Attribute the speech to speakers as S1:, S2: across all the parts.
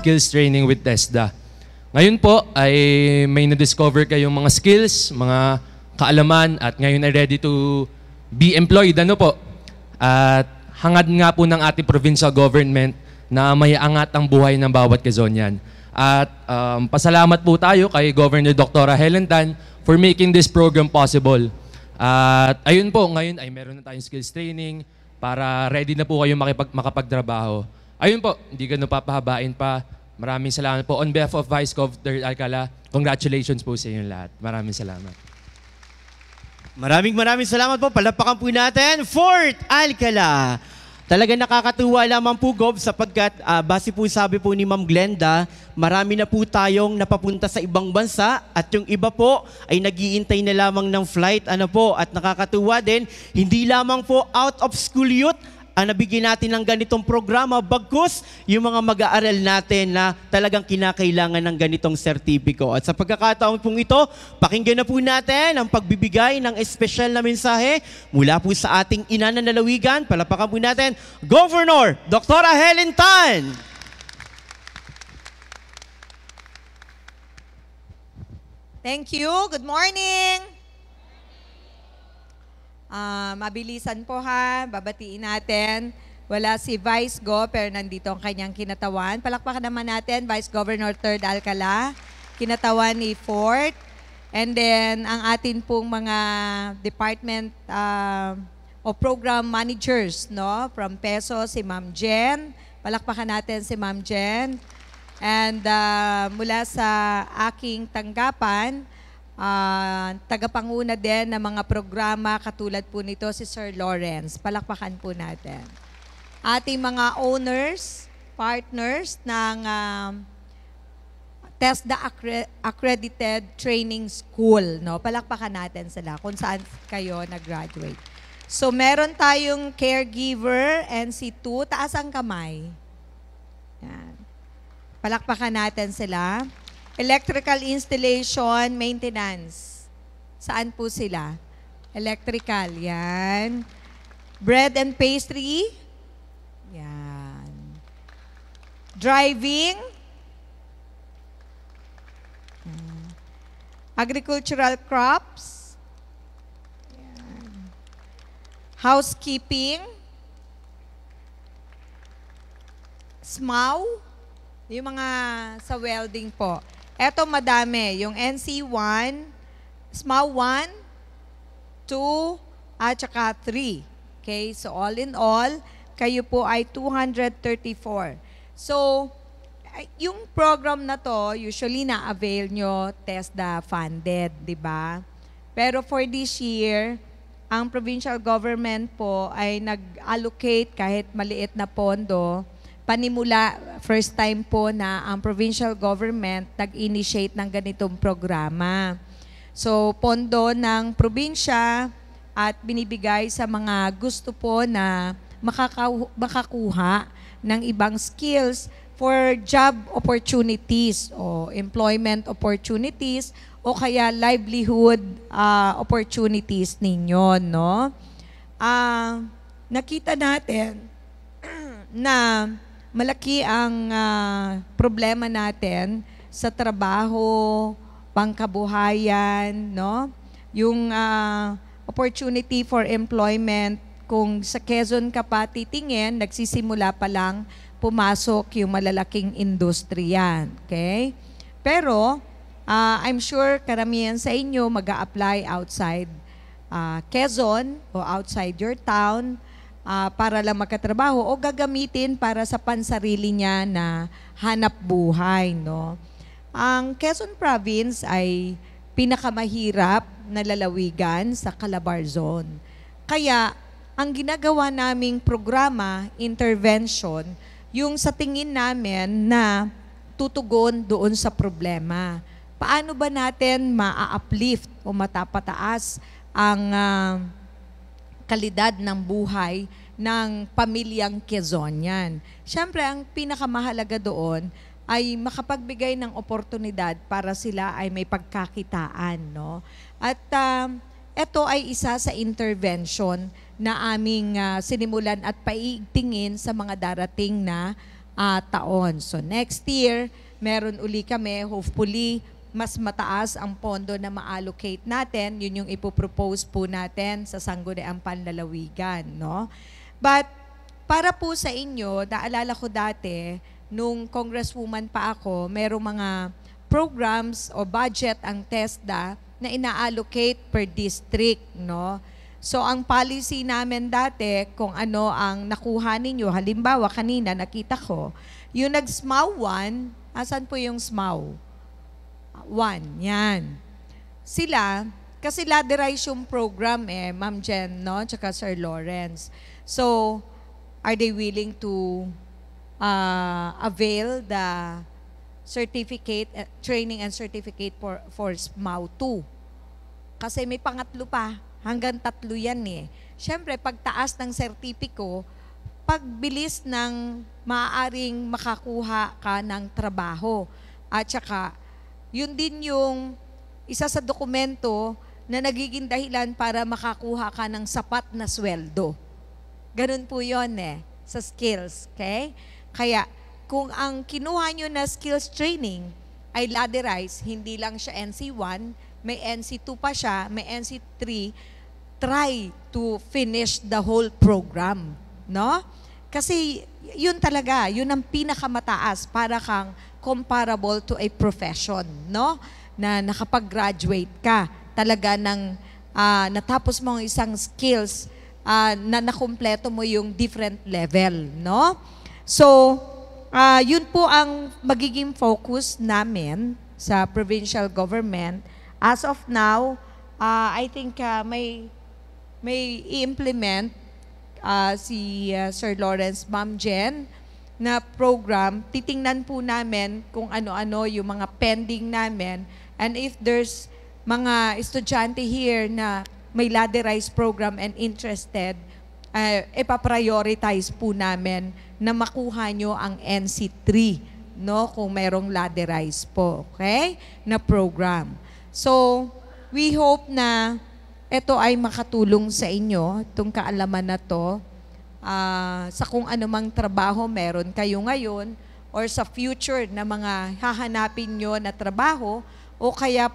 S1: skills training with TESDA. Ngayon po ay may na-discover kayong mga skills, mga kaalaman at ngayon ay ready to be employed. Ano po? At hangad nga po ng ating provincial government na may angat ang buhay ng bawat Quezonian. At pasalamat po tayo kay Governor Dr. Helen Tan for making this program possible. At ayun po, ngayon ay meron na tayong skills training para ready na po kayo makapagtrabaho. Ayun po, hindi ganun papahabain pa. Maraming salamat po. On behalf of Vice Governor Alcala, congratulations po sa inyo lahat. Maraming salamat.
S2: Maraming salamat po. Palapakan po natin, Fort Alcala. Talagang nakakatuwa lamang po, Gov, sapagkat base po sabi po ni Ma'am Glenda, marami na po tayong napapunta sa ibang bansa at yung iba po ay nag-iintay na lamang ng flight. Ano po, at nakakatuwa din, hindi lamang po out of school youth ang nabigyan natin ng ganitong programa, bagkus yung mga mag-aaral natin na talagang kinakailangan ng ganitong sertipiko. At sa pagkakataon pong ito, pakinggan na po natin ang pagbibigay ng espesyal na mensahe mula po sa ating ina ng lalawigan. Palapakan po natin, Governor Dr. Helen Tan.
S3: Thank you. Good morning. Mabilisan po ha, babatiin natin. Wala si Vice Go, pero nandito ang kanyang kinatawan. Palakpakan naman natin, Vice Governor 3rd Alcala, kinatawan ni Fort. And then, ang atin pong mga department o program managers, no? From PESO, si Ma'am Jen. Palakpakan natin si Ma'am Jen. And mula sa aking tanggapan, tagapanguna din ng mga programa katulad po nito si Sir Lawrence. Palakpakan po natin. Ating mga owners, partners ng TESDA Accredited Training School. No? Palakpakan natin sila kung saan kayo nag-graduate. So meron tayong caregiver, NC2. Taas ang kamay. Yan. Palakpakan natin sila. Electrical installation, maintenance. Saan po sila? Electrical, yan. Bread and pastry, yan. Driving, agricultural crops, yan. Housekeeping, SMAW, yung mga sa welding po. Eto madami, yung NC1, SMAW 1, 2, at saka 3. Okay, so all in all, kayo po ay 234. So, yung program na to, usually na-avail nyo TESDA funded, di ba? Pero for this year, ang provincial government po ay nag-allocate kahit maliit na pondo. Panimula, first time po na ang provincial government nag-initiate ng ganitong programa. So, pondo ng probinsya at binibigay sa mga gusto po na makakuha ng ibang skills for job opportunities o employment opportunities o kaya livelihood opportunities ninyo, no? Nakita natin na malaki ang problema natin sa trabaho, pangkabuhayan, no? Yung opportunity for employment, kung sa Quezon ka pa titingin, nagsisimula pa lang pumasok yung malalaking industriya. Okay? Pero, I'm sure karamihan sa inyo mag-a-apply outside Quezon o outside your town para lang magkatrabaho o gagamitin para sa pansarili niya na hanap buhay. No? Ang Quezon Province ay pinakamahirap na lalawigan sa Calabar Zone. Kaya, ang ginagawa naming programa, intervention, yung sa tingin namin na tutugon doon sa problema. Paano ba natin ma-uplift o matapataas ang kalidad ng buhay ng pamilyang Quezonian? Siyempre, ang pinakamahalaga doon ay makapagbigay ng oportunidad para sila ay may pagkakitaan. No? At ito ay isa sa intervention na aming sinimulan at paigtingin sa mga darating na taon. So next year, meron uli kami, hopefully, mas mataas ang pondo na ma-allocate natin. Yun yung ipopropose po natin sa Sangguniang Panlalawigan, no? But para po sa inyo, naalala ko dati, nung congresswoman pa ako, merong mga programs o budget ang TESDA na ina-allocate per district, no? So ang policy namin dati, kung ano ang nakuha ninyo, halimbawa kanina nakita ko, yung nag-SMAW 1, asan po yung SMAW? 1, yan. Sila, kasi laderize yung program Ma'am Jen, no? Tsaka Sir Lawrence. So, are they willing to avail the certificate, training and certificate for SMAW 2? Kasi may pangatlo pa, hanggang 3 yan Siyempre, pagtaas ng sertipiko, pagbilis ng maaaring makakuha ka ng trabaho. At saka, yun din yung isa sa dokumento na nagiging dahilan para makakuha ka ng sapat na sweldo. Ganun po yun sa skills, okay? Kaya, kung ang kinuha nyo na skills training ay laderize, hindi lang siya NC1, may NC2 pa siya, may NC3, try to finish the whole program, no? Kasi yun talaga, yun ang pinakamataas para kang comparable to a profession, no? Na nakapag-graduate ka, talaga ng natapos mo ang isang skills na nakumpleto mo yung different level, no? So, yun po ang magiging focus namin sa provincial government. As of now, I think may i-implement si Sir Lawrence, Ma'am Jen, na program. Titingnan po namin kung ano-ano yung mga pending namin. And if there's mga estudyante here na may laderize program and interested, ipaprioritize po namin na makuha nyo ang NC3, no? Kung merong laderize po, okay? Na program. So, we hope na ito ay makatulong sa inyo, itong kaalaman na to, sa kung anumang trabaho meron kayo ngayon or sa future na mga hahanapin nyo na trabaho o kaya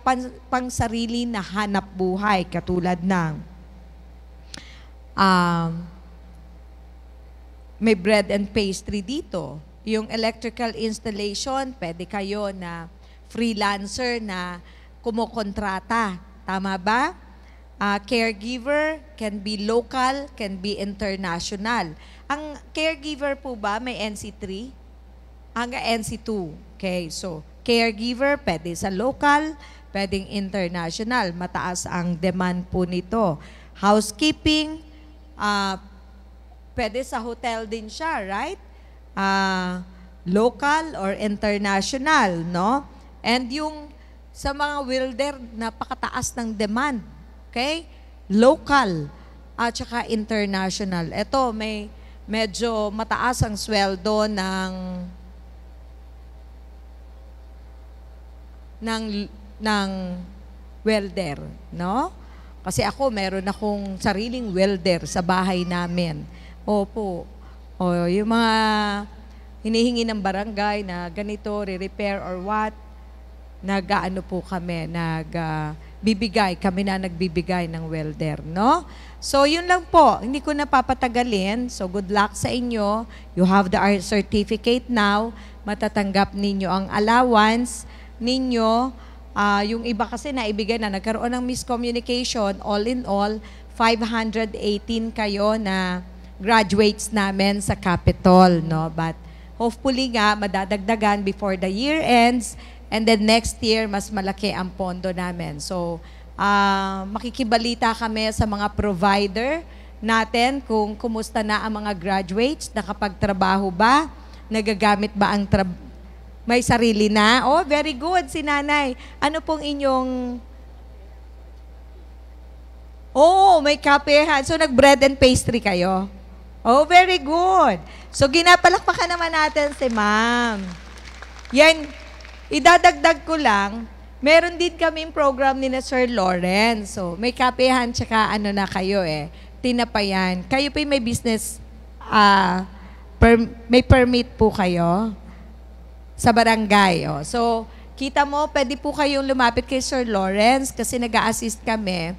S3: pang sarili na hanap buhay katulad ng may bread and pastry dito. Yung electrical installation, pwede kayo na freelancer na kumukontrata. Tama ba? Caregiver can be local, can be international. Ang caregiver po ba may NC3? Hanggang NC2. Okay, so caregiver, pwede sa local, pwedeng international. Mataas ang demand po nito. Housekeeping, pwede sa hotel din siya, right? Local or international, no? And yung sa mga welder, napakataas ng demand. Okay? Local at saka international. Ito, may medyo mataas ang sweldo ng welder, no? Kasi meron akong sariling welder sa bahay namin. Opo. O, yung mga hinihingi ng barangay na ganito, re-repair or what, nag-ano po kami, kami na nagbibigay ng welder, no? So, yun lang po. Hindi ko napapatagalin. So, good luck sa inyo. You have the art certificate now. Matatanggap ninyo ang allowance ninyo. Yung iba kasi naibigay na, nagkaroon ng miscommunication. All in all, 518 kayo na graduates namin sa Capitol, no? But hopefully nga, madadagdagan before the year ends. And then next year, mas malaki ang pondo namin. So, makikibalita kami sa mga provider natin kung kumusta na ang mga graduates, nakapagtrabaho ba, nagagamit ba ang may sarili na. Oh, very good, si Nanay. Ano pong inyong... Oh, may kapehan. So, nag-bread and pastry kayo? Oh, very good. So, ginapalakpakan naman natin si Ma'am. Yan, idadagdag ko lang, meron din kaming program ni na Sir Lawrence. So, may kapehan tsaka na kayo tinapayan. Kayo pa may business may permit po kayo sa barangay. Oh. So, kita mo, pwede po kayong lumapit kay Sir Lawrence kasi nag-a-assist kami.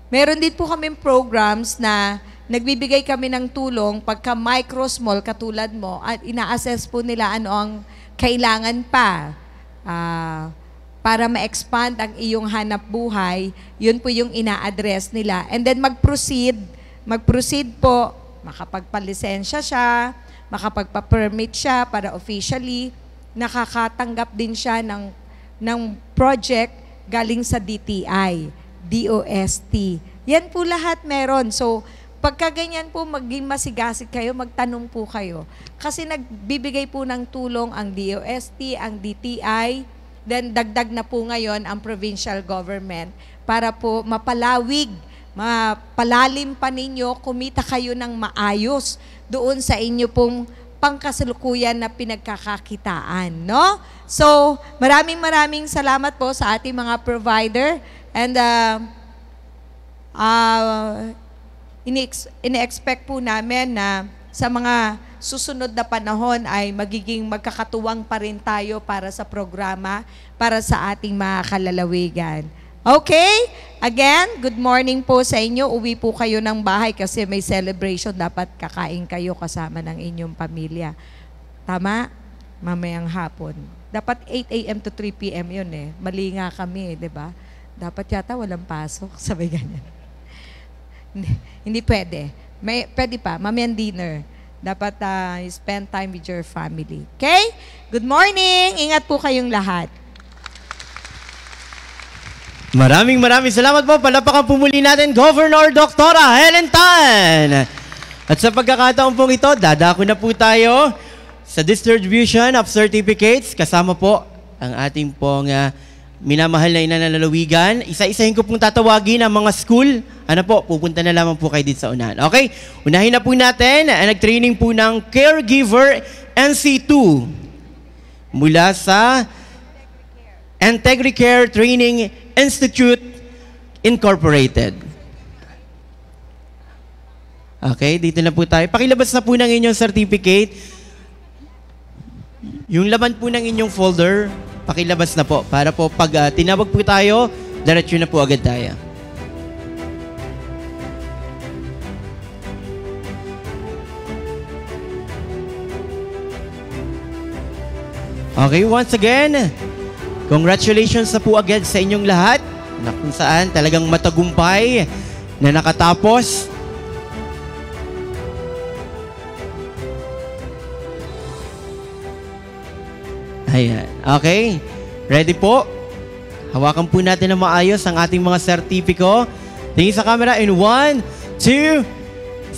S3: Meron din po kami programs na nagbibigay kami ng tulong pagka micro, small, katulad mo, at ina-assess po nila ano ang kailangan pa para ma-expand ang iyong hanap buhay. Yun po yung ina-address nila. And then mag-proceed po, makapagpalisensya siya, makapagpa-permit siya para officially, nakakatanggap din siya ng project galing sa DTI, DOST. Yan po lahat meron. So, pagka ganyan po, maging masigasig kayo, magtanong po kayo. Kasi nagbibigay po ng tulong ang DOST, ang DTI, then dagdag na po ngayon ang provincial government para po mapalalim pa ninyo, kumita kayo ng maayos doon sa inyo pong pangkasalukuyan na pinagkakakitaan, no? So, maraming salamat po sa ating mga provider and ini-expect po namin na sa mga susunod na panahon ay magiging magkakatuwang pa rin tayo para sa programa, para sa ating mga kalalawigan. Okay? Again, good morning po sa inyo. Uwi po kayo ng bahay kasi may celebration. Dapat kakain kayo kasama ng inyong pamilya. Tama? Mamayang hapon. Dapat 8 a.m. to 3 p.m. yun eh. Mali nga kami, di ba? Dapat yata walang pasok. Sabi ganyan. Hindi pwede. Pwede pa. Mamayang dinner. Dapat spend time with your family. Okay? Good morning. Ingat po kayong lahat.
S2: Maraming salamat po. Palapakan po muli natin, Governor Doktora Helen Tan. At sa pagkakataon pong ito, dadako na po tayo sa distribution of certificates. Kasama po ang ating pong minamahal na inanalawigan. Isa-isahin ko pong tatawagin ang mga school. Ano po, pupunta na lamang po kayo dito sa unahan. Okay, unahin na po natin ang nag-training po ng Caregiver NC2 mula sa Integricare Training Institute Incorporated. Okay, dito na po tayo. Pakilabas na po ng inyong certificate. Yung laman po ng inyong folder, pakilabas na po para po pag tinawag po tayo, diretso na po agad tayo. Okay, once again, congratulations na po agad sa inyong lahat na kung saan talagang matagumpay na nakatapos. Ayan. Okay. Ready po? Hawakan po natin na maayos ang ating mga sertipiko. Tingin sa camera in 1, 2,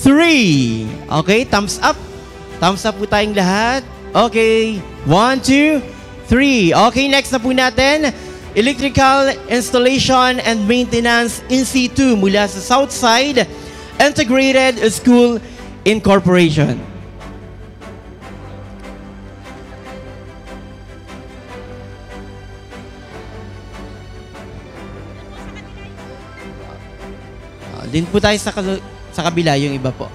S2: 3. Okay, thumbs up. Thumbs up po tayong lahat. Okay. 1, 2, 3. Okay, next na po natin. Electrical Installation and Maintenance in situ mula sa Southside Integrated School Incorporation. Din po tayo sa kabila yung iba po.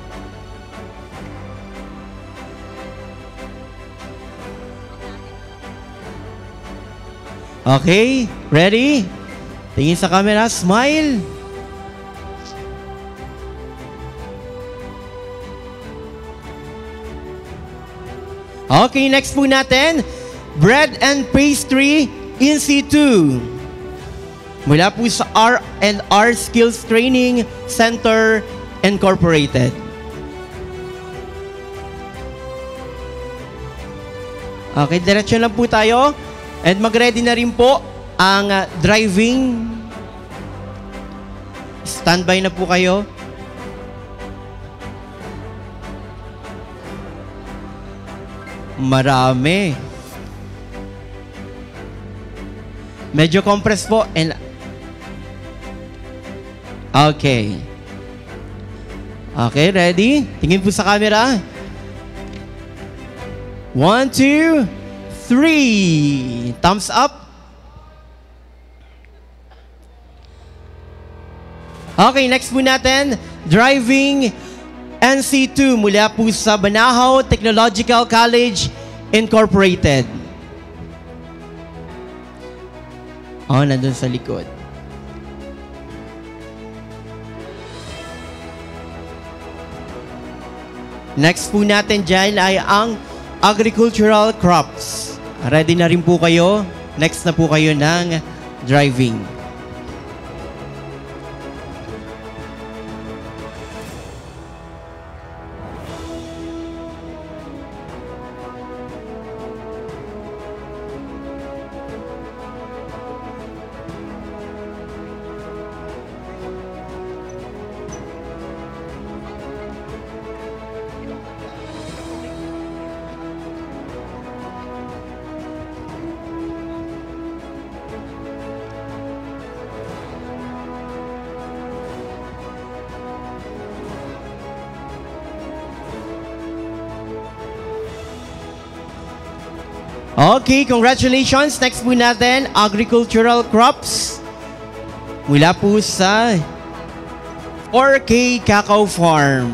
S2: Okay, ready? Tingin sa camera, smile. Okay, next po natin, Bread and Pastry in situ. Mula po sa R&R Skills Training Center Incorporated. Okay, diretso lang po tayo. And mag-ready na rin po ang driving. Standby na po kayo. Marami. Medyo compressed po. And okay. Okay, ready? Tingin po sa camera. 1, 2, 3. Thumbs up. Okay, next po natin, driving NC2 mula po sa Banahaw Technological College Incorporated. Nandun sa likod. Next po natin dyan ay ang agricultural crops. Ready na rin po kayo? Next na po kayo ng driving. Okay, congratulations. Next po natin, agricultural crops. Mula po sa 4K Cacao Farm.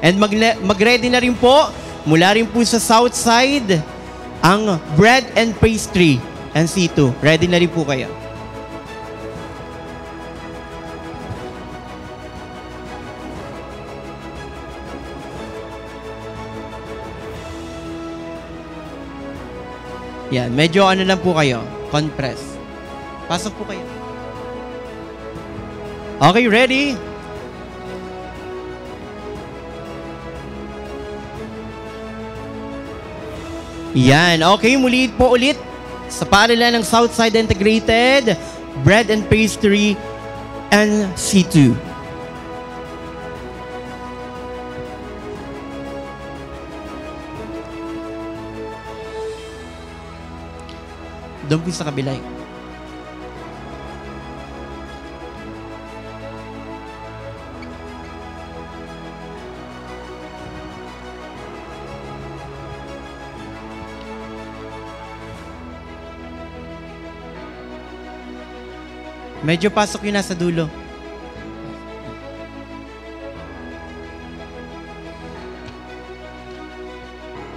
S2: And mag-ready na rin po, mula rin po sa south side, ang bread and pastry, NC2. Ready na rin po kayo. Yan, medyo ano lang po kayo, compress. Pasok po kayo. Okay, ready? Yan, okay, muli po ulit sa paaralan ng Southside Integrated Bread and Pastry NC2. Doon po sa kabila. Medyo pasok yun nasa dulo.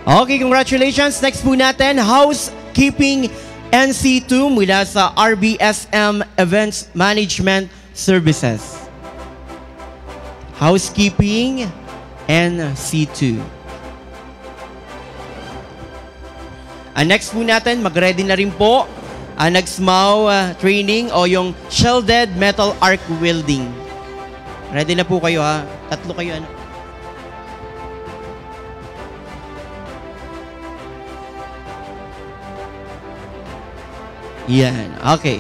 S2: Okay, congratulations. Next po natin, housekeeping NC2 mula sa RBSM Events Management Services. Housekeeping NC2. Next po natin, mag-ready na rin po ang NAGSMAW training o yung shielded metal arc welding. Ready na po kayo ha? Tatlo kayo ano? Yan. Okay.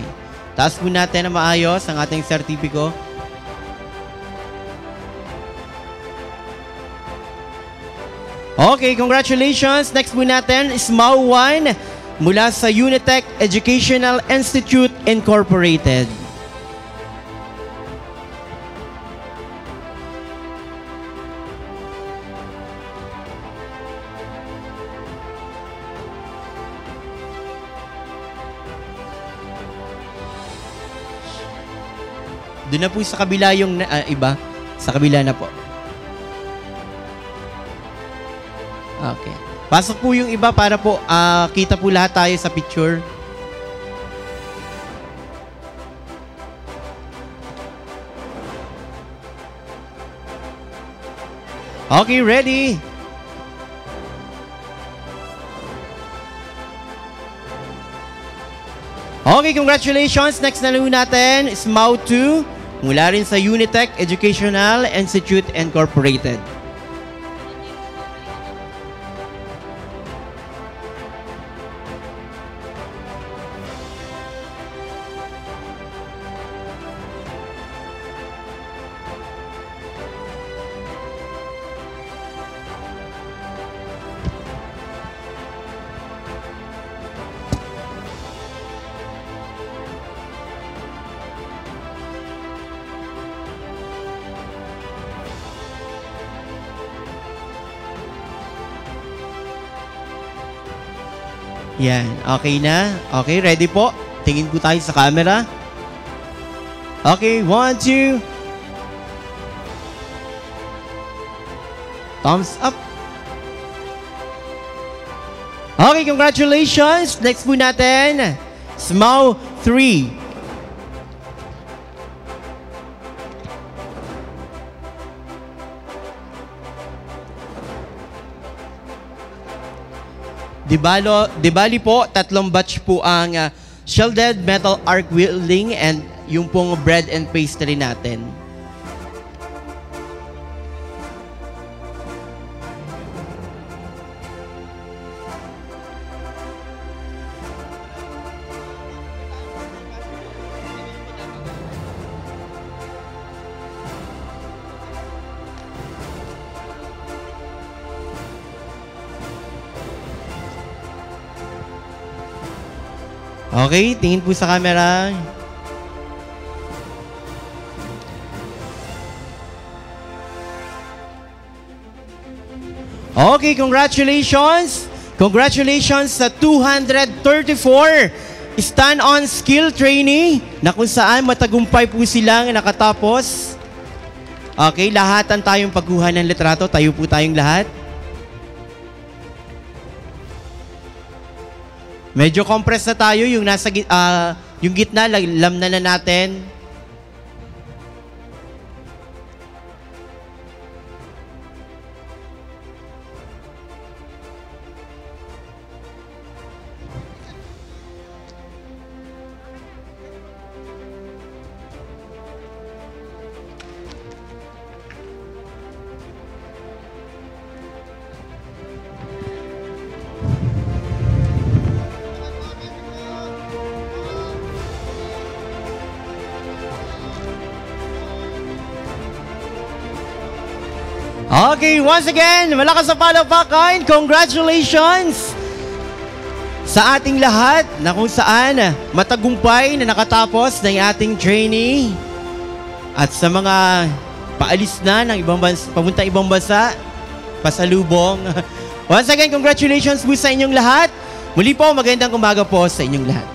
S2: Taas po natin na maayos ang ating sertipiko. Okay, congratulations. Next po natin is SMAW 1 mula sa Unitec Educational Institute Incorporated. Doon na po sa kabila yung iba. Sa kabila na po. Okay. Pasok po yung iba para po kita po lahat tayo sa picture. Okay, ready? Okay, congratulations. Next na natin is SMAW 2 mula rin sa Unitec Educational Institute Incorporated. Yan. Okay na? Okay, ready po? Tingin po tayo sa camera. Okay, 1, 2. Thumbs up. Okay, congratulations. Next po natin, SMAU 3. Di bali po, 3 batch po ang shielded metal arc welding and yung pong bread and pastry natin. Okay, tingin po sa camera. Okay, congratulations! Congratulations sa 234 stand-on skill trainee na kung saan matagumpay po silang nakatapos. Okay, lahatan tayong pagkuha ng litrato. Tayo po tayong lahat. Medyo compress na tayo, yung nasa yung gitna, lamnan na natin. Okay, once again, malakas na palakpakan. Congratulations sa ating lahat na kung saan matagumpay na nakatapos ng ating trainee. At sa mga paalis na ng ibang bansa, papunta ibang bansa, pasalubong. Once again, congratulations po sa inyong lahat. Muli po, magandang umaga po sa inyong lahat.